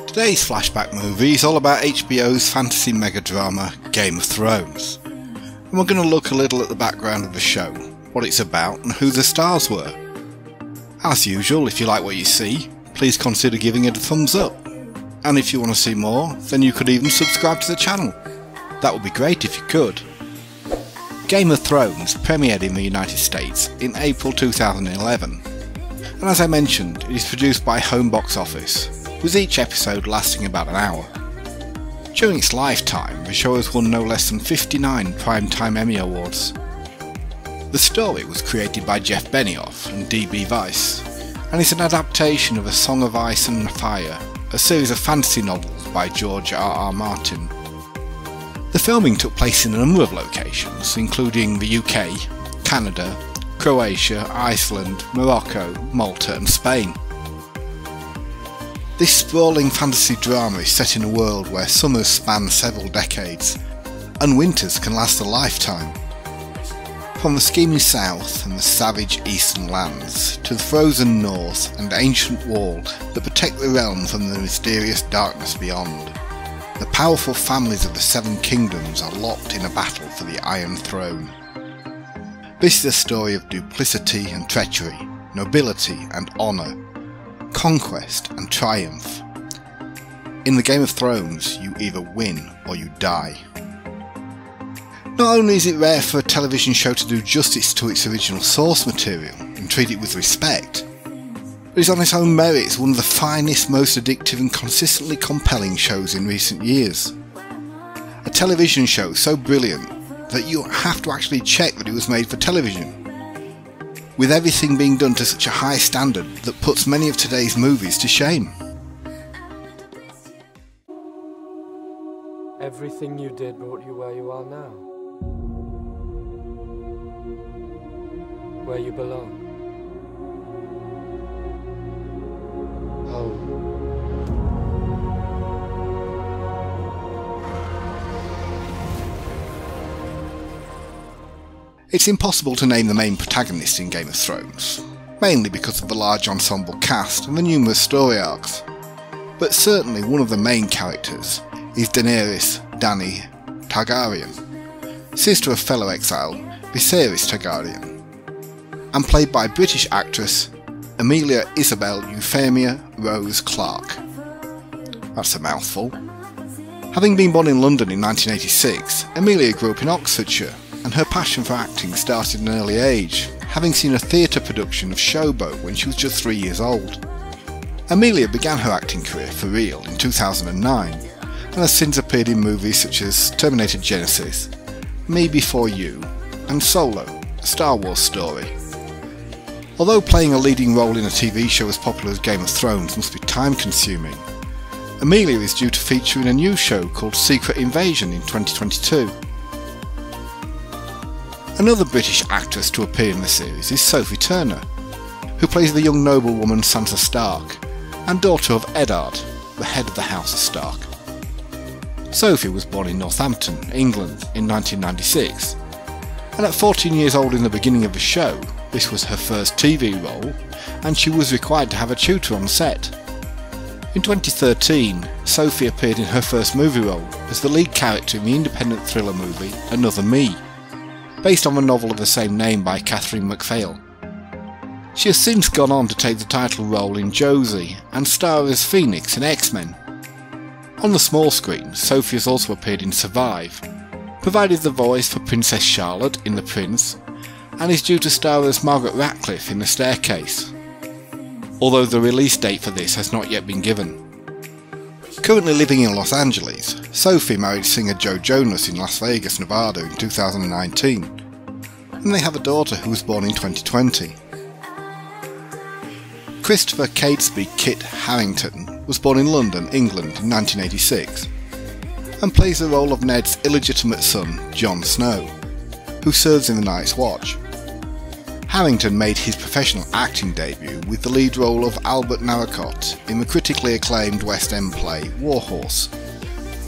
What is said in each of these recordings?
Today's flashback movie is all about HBO's fantasy megadrama Game of Thrones, and we're going to look a little at the background of the show, what it's about and who the stars were. As usual, if you like what you see, please consider giving it a thumbs up, and if you want to see more, then you could even subscribe to the channel. That would be great if you could. Game of Thrones premiered in the United States in April 2011, and as I mentioned, it is produced by Home Box Office, with each episode lasting about an hour. During its lifetime, the show has won no less than 59 Primetime Emmy Awards. The story was created by Jeff Benioff and D.B. Weiss, and is an adaptation of A Song of Ice and Fire, a series of fantasy novels by George R.R. Martin. The filming took place in a number of locations, including the UK, Canada, Croatia, Iceland, Morocco, Malta and Spain. This sprawling fantasy drama is set in a world where summers span several decades, and winters can last a lifetime. From the scheming south and the savage eastern lands, to the frozen north and ancient wall that protect the realm from the mysterious darkness beyond, the powerful families of the Seven Kingdoms are locked in a battle for the Iron Throne. This is a story of duplicity and treachery, nobility and honour, conquest and triumph. In the Game of Thrones, you either win or you die. Not only is it rare for a television show to do justice to its original source material and treat it with respect, but is on its own merits one of the finest, most addictive and consistently compelling shows in recent years. A television show so brilliant that you have to actually check that it was made for television, with everything being done to such a high standard that puts many of today's movies to shame. Everything you did brought you where you are now. Where you belong. Home. It's impossible to name the main protagonist in Game of Thrones, mainly because of the large ensemble cast and the numerous story arcs, but certainly one of the main characters is Daenerys Dany Targaryen, sister of fellow exile Viserys Targaryen, and played by British actress Emilia Isabel Euphemia Rose Clarke. That's a mouthful. Having been born in London in 1986, Emilia grew up in Oxfordshire, and her passion for acting started at an early age, having seen a theatre production of Showboat when she was just 3 years old. Emilia began her acting career for real in 2009, and has since appeared in movies such as Terminator Genesis, Me Before You, and Solo, a Star Wars story. Although playing a leading role in a TV show as popular as Game of Thrones must be time-consuming, Emilia is due to feature in a new show called Secret Invasion in 2022. Another British actress to appear in the series is Sophie Turner, who plays the young noblewoman Sansa Stark, and daughter of Eddard, the head of the House of Stark. Sophie was born in Northampton, England in 1996, and at 14 years old in the beginning of the show, this was her first TV role, and she was required to have a tutor on set. In 2013, Sophie appeared in her first movie role as the lead character in the independent thriller movie Another Me, based on the novel of the same name by Catherine MacPhail. She has since gone on to take the title role in Josie and star as Phoenix in X-Men. On the small screen, Sophie has also appeared in Survive, provided the voice for Princess Charlotte in The Prince, and is due to star as Margaret Ratcliffe in The Staircase, although the release date for this has not yet been given. Currently living in Los Angeles, Sophie married singer Joe Jonas in Las Vegas, Nevada in 2019, and they have a daughter who was born in 2020. Christopher Catesby Kit Harrington was born in London, England in 1986, and plays the role of Ned's illegitimate son, Jon Snow, who serves in the Night's Watch. Harrington made his professional acting debut with the lead role of Albert Narracott in the critically acclaimed West End play Warhorse,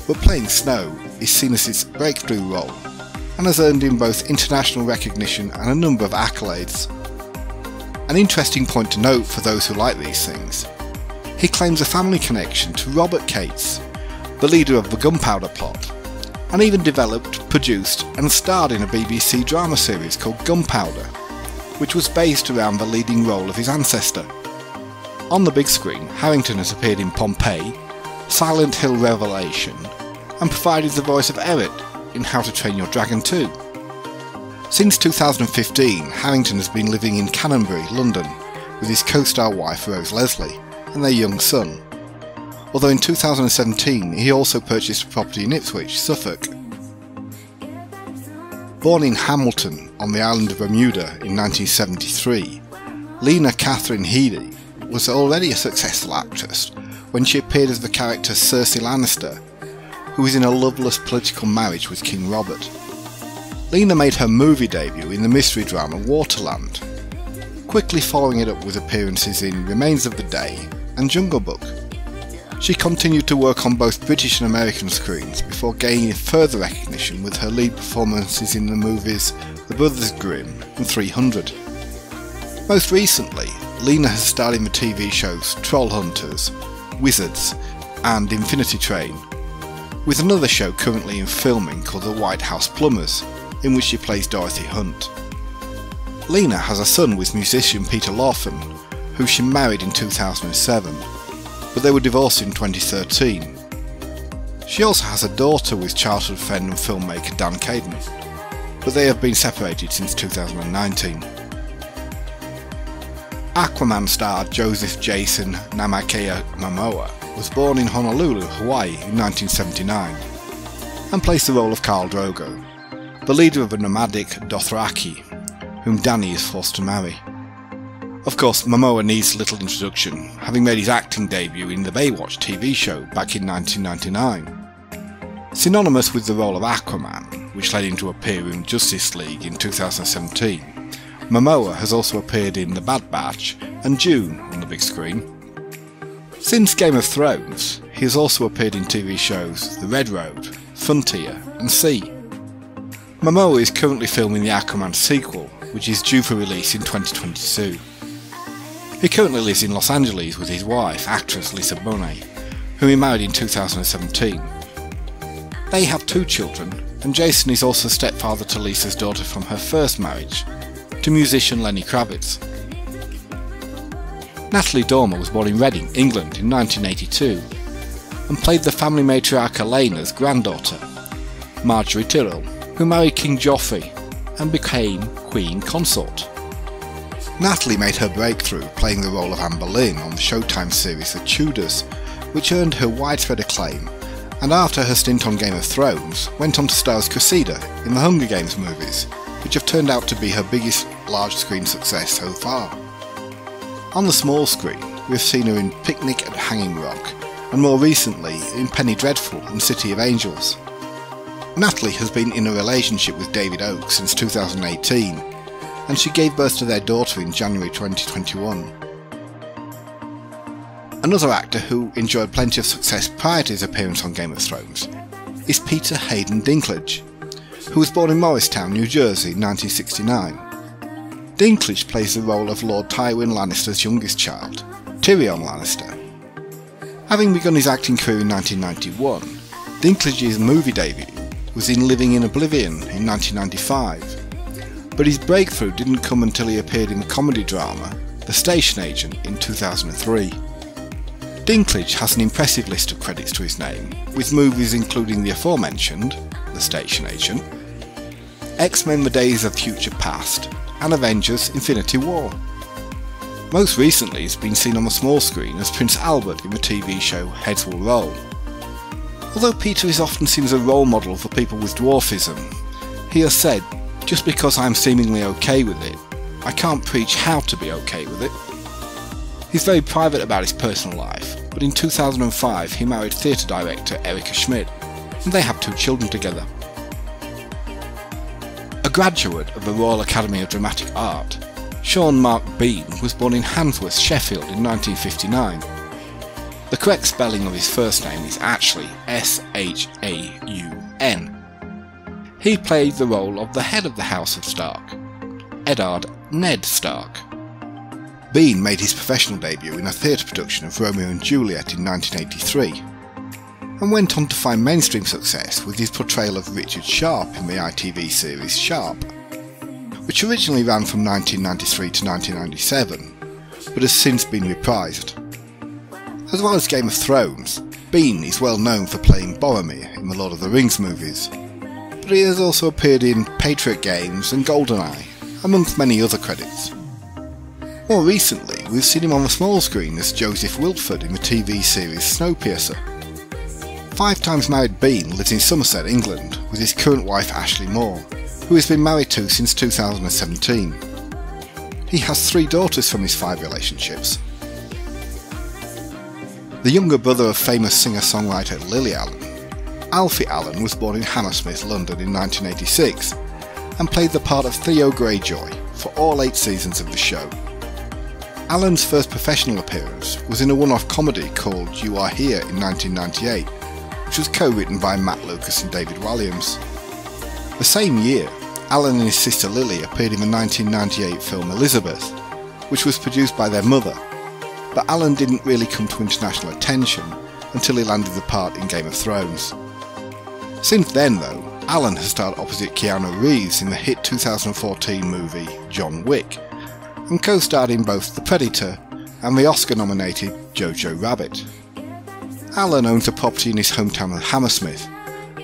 but playing Snow is seen as his breakthrough role and has earned him both international recognition and a number of accolades. An interesting point to note for those who like these things He claims a family connection to Robert Cates, the leader of the Gunpowder Plot, and even developed, produced and starred in a BBC drama series called Gunpowder, which was based around the leading role of his ancestor. On the big screen, Harrington has appeared in Pompeii, Silent Hill Revelation, and provided the voice of Eric in How to Train Your Dragon 2. Since 2015, Harrington has been living in Canonbury, London, with his co-star wife Rose Leslie and their young son, although in 2017 he also purchased a property in Ipswich, Suffolk. Born in Hamilton on the island of Bermuda in 1973, Lena Catherine Heady was already a successful actress when she appeared as the character Cersei Lannister, who was in a loveless political marriage with King Robert. Lena made her movie debut in the mystery drama Waterland, quickly following it up with appearances in Remains of the Day and Jungle Book. She continued to work on both British and American screens before gaining further recognition with her lead performances in the movies The Brothers Grimm and 300. Most recently, Lena has starred in the TV shows Troll Hunters, Wizards and Infinity Train, with another show currently in filming called The White House Plumbers, in which she plays Dorothy Hunt. Lena has a son with musician Peter Lawson, who she married in 2007, but they were divorced in 2013. She also has a daughter with childhood friend and filmmaker Dan Caden, but they have been separated since 2019. Aquaman star Joseph Jason Namakea Momoa was born in Honolulu, Hawaii in 1979, and plays the role of Khal Drogo, the leader of the nomadic Dothraki, whom Dany is forced to marry. Of course, Momoa needs little introduction, having made his acting debut in the Baywatch TV show back in 1999. Synonymous with the role of Aquaman, which led him to appear in Justice League in 2017, Momoa has also appeared in The Bad Batch and Dune on the big screen. Since Game of Thrones, he has also appeared in TV shows The Red Road, Frontier and Sea. Momoa is currently filming the Aquaman sequel, which is due for release in 2022. He currently lives in Los Angeles with his wife, actress Lisa Bonet, whom he married in 2017. They have 2 children, and Jason is also stepfather to Lisa's daughter from her first marriage, to musician Lenny Kravitz. Natalie Dormer was born in Reading, England in 1982, and played the family matriarch Eleanor's granddaughter, Marjorie Tyrrell, who married King Joffrey and became Queen Consort. Natalie made her breakthrough playing the role of Anne Boleyn on the Showtime series The Tudors, which earned her widespread acclaim, and after her stint on Game of Thrones, went on to star as Cressida in the Hunger Games movies, which have turned out to be her biggest large-screen success so far. On the small screen, we've seen her in Picnic at Hanging Rock, and more recently in Penny Dreadful and City of Angels. Natalie has been in a relationship with David Oakes since 2018, and she gave birth to their daughter in January 2021. Another actor who enjoyed plenty of success prior to his appearance on Game of Thrones is Peter Hayden Dinklage, who was born in Morristown, New Jersey in 1969. Dinklage plays the role of Lord Tywin Lannister's youngest child, Tyrion Lannister. Having begun his acting career in 1991, Dinklage's movie debut was in Living in Oblivion in 1995, but his breakthrough didn't come until he appeared in the comedy drama The Station Agent in 2003. Dinklage has an impressive list of credits to his name, with movies including the aforementioned The Station Agent, X-Men The Days of Future Past, and Avengers Infinity War. Most recently he's been seen on the small screen as Prince Albert in the TV show Heads Will Roll. Although Peter is often seen as a role model for people with dwarfism, he has said, "Just because I'm seemingly okay with it, I can't preach how to be okay with it." He's very private about his personal life, but in 2005 he married theatre director Erica Schmidt, and they have 2 children together. A graduate of the Royal Academy of Dramatic Art, Sean Mark Bean was born in Handsworth, Sheffield in 1959. The correct spelling of his first name is actually S-H-A-U-N. He played the role of the head of the House of Stark, Eddard Ned Stark. Bean made his professional debut in a theatre production of Romeo and Juliet in 1983, and went on to find mainstream success with his portrayal of Richard Sharp in the ITV series Sharp, which originally ran from 1993 to 1997, but has since been reprised. As well as Game of Thrones, Bean is well known for playing Boromir in the Lord of the Rings movies, but he has also appeared in Patriot Games and GoldenEye, amongst many other credits. More recently, we've seen him on the small screen as Joseph Wilford in the TV series Snowpiercer. 5 times married Bean lives in Somerset, England, with his current wife Ashley Moore, who he's been married to since 2017. He has 3 daughters from his 5 relationships. The younger brother of famous singer-songwriter Lily Allen, Alfie Allen was born in Hammersmith, London in 1986, and played the part of Theo Greyjoy for all 8 seasons of the show. Allen's first professional appearance was in a one-off comedy called You Are Here in 1998, which was co-written by Matt Lucas and David Williams. The same year, Allen and his sister Lily appeared in the 1998 film Elizabeth, which was produced by their mother, but Allen didn't really come to international attention until he landed the part in Game of Thrones. Since then though, Allen has starred opposite Keanu Reeves in the hit 2014 movie John Wick, and co-starred in both The Predator and the Oscar-nominated Jojo Rabbit. Allen owns a property in his hometown of Hammersmith,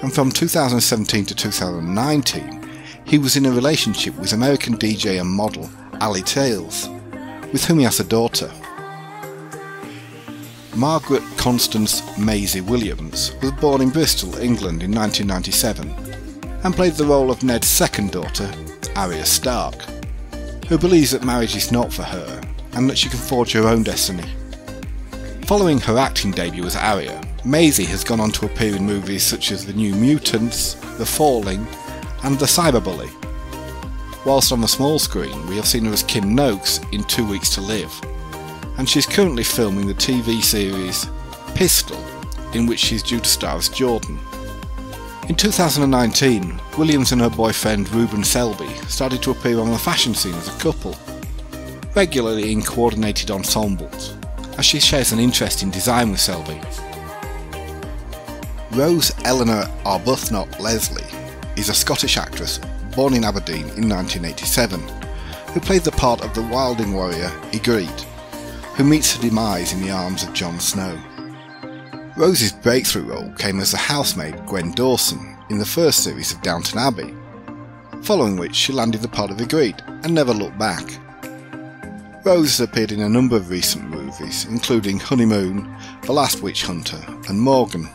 and from 2017 to 2019 he was in a relationship with American DJ and model Ali Tales, with whom he has a daughter. Margaret Constance Maisie Williams was born in Bristol, England in 1997, and played the role of Ned's second daughter, Arya Stark, who believes that marriage is not for her and that she can forge her own destiny. Following her acting debut as Arya, Maisie has gone on to appear in movies such as The New Mutants, The Falling and The Cyberbully. Whilst on the small screen we have seen her as Kim Noakes in 2 Weeks to Live, and she's currently filming the TV series Pistol, in which she's due to star as Jordan. In 2019, Williams and her boyfriend Ruben Selby started to appear on the fashion scene as a couple, regularly in coordinated ensembles, as she shares an interest in design with Selby. Rose Eleanor Arbuthnot Leslie is a Scottish actress born in Aberdeen in 1987, who played the part of the wilding warrior Ygritte, who meets her demise in the arms of Jon Snow. Rose's breakthrough role came as the housemaid Gwen Dawson in the first series of Downton Abbey, following which she landed the part of Ygritte and never looked back. Rose has appeared in a number of recent movies, including Honeymoon, The Last Witch Hunter and Morgan.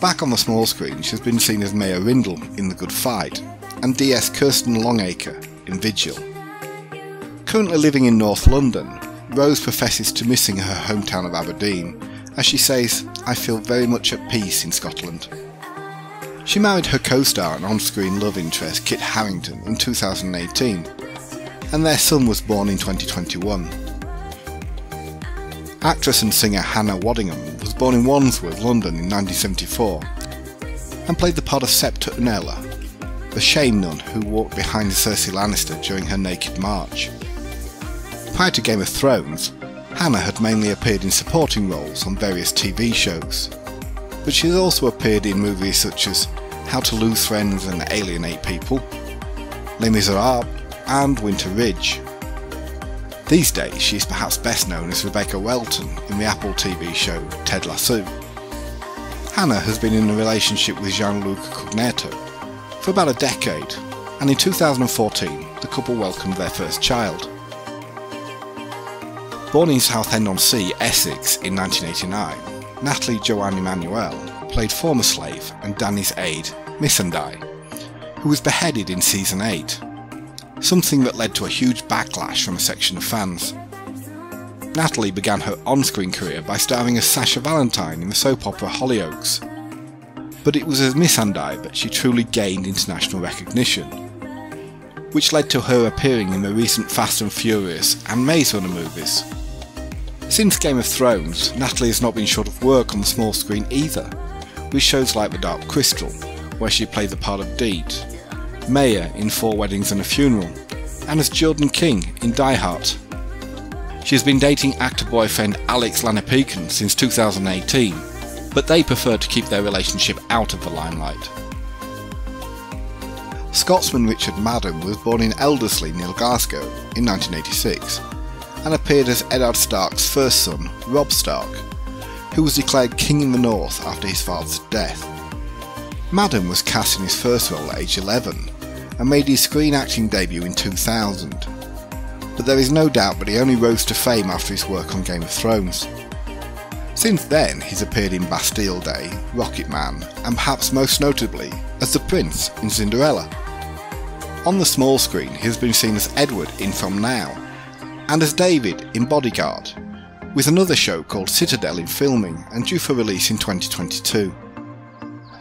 Back on the small screen she has been seen as Maya Rindle in The Good Fight and DS Kirsten Longacre in Vigil. Currently living in North London, Rose professes to missing her hometown of Aberdeen, as she says, "I feel very much at peace in Scotland." She married her co-star and on-screen love interest Kit Harrington in 2018, and their son was born in 2021. Actress and singer Hannah Waddingham was born in Wandsworth, London in 1974, and played the part of Septa Unella, the shame nun who walked behind Cersei Lannister during her naked march. Prior to Game of Thrones, Hannah had mainly appeared in supporting roles on various TV shows, but she has also appeared in movies such as How to Lose Friends and Alienate People, Les Miserables and Winter Ridge. These days she is perhaps best known as Rebecca Welton in the Apple TV show Ted Lasso. Hannah has been in a relationship with Jean-Luc Cogneto for about a decade, and in 2014 the couple welcomed their first child. Born in Southend-on-Sea, Essex in 1989, Natalie Joanne Emmanuel played former slave and Danny's aide, Missandei, who was beheaded in Season 8, something that led to a huge backlash from a section of fans. Natalie began her on-screen career by starring as Sasha Valentine in the soap opera Hollyoaks, but it was as Missandei that she truly gained international recognition, which led to her appearing in the recent Fast and Furious and Maze Runner movies. Since Game of Thrones, Natalie has not been short of work on the small screen either, with shows like The Dark Crystal, where she played the part of Deed, Maya in 4 Weddings and a Funeral, and as Jordan King in Die Hard. She has been dating actor boyfriend Alex Lanapikon since 2018, but they prefer to keep their relationship out of the limelight. Scotsman Richard Madden was born in Elderslie near Glasgow in 1986 and appeared as Eddard Stark's first son, Robb Stark, who was declared king in the north after his father's death. Madden was cast in his first role at age 11 and made his screen acting debut in 2000, but there is no doubt that he only rose to fame after his work on Game of Thrones. Since then he's appeared in Bastille Day, Rocket Man, and perhaps most notably as the Prince in Cinderella. On the small screen he has been seen as Edward in From Now, and as David in Bodyguard, with another show called Citadel in filming and due for release in 2022.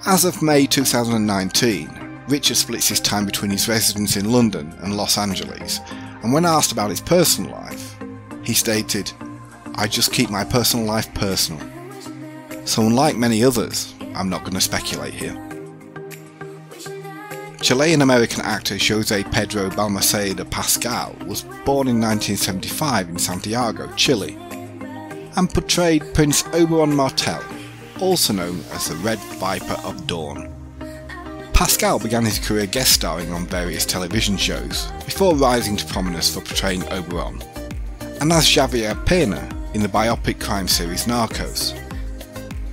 As of May 2019, Richard splits his time between his residence in London and Los Angeles, and when asked about his personal life, he stated, "I just keep my personal life personal." So unlike many others, I'm not going to speculate here. Chilean-American actor Jose Pedro Balmaceda Pascal was born in 1975 in Santiago, Chile, and portrayed Prince Oberyn Martell, also known as the Red Viper of Dawn. Pascal began his career guest starring on various television shows, before rising to prominence for portraying Oberyn, and as Javier Pena in the biopic crime series Narcos.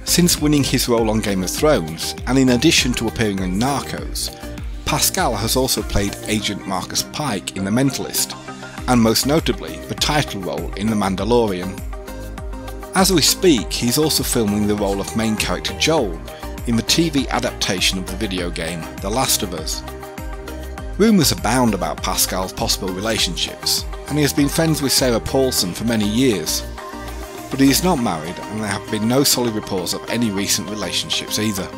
Since winning his role on Game of Thrones, and in addition to appearing in Narcos, Pascal has also played Agent Marcus Pike in The Mentalist, and most notably the title role in The Mandalorian. As we speak, he's also filming the role of main character Joel in the TV adaptation of the video game The Last of Us. Rumours abound about Pascal's possible relationships, and he has been friends with Sarah Paulson for many years, but he is not married and there have been no solid reports of any recent relationships either.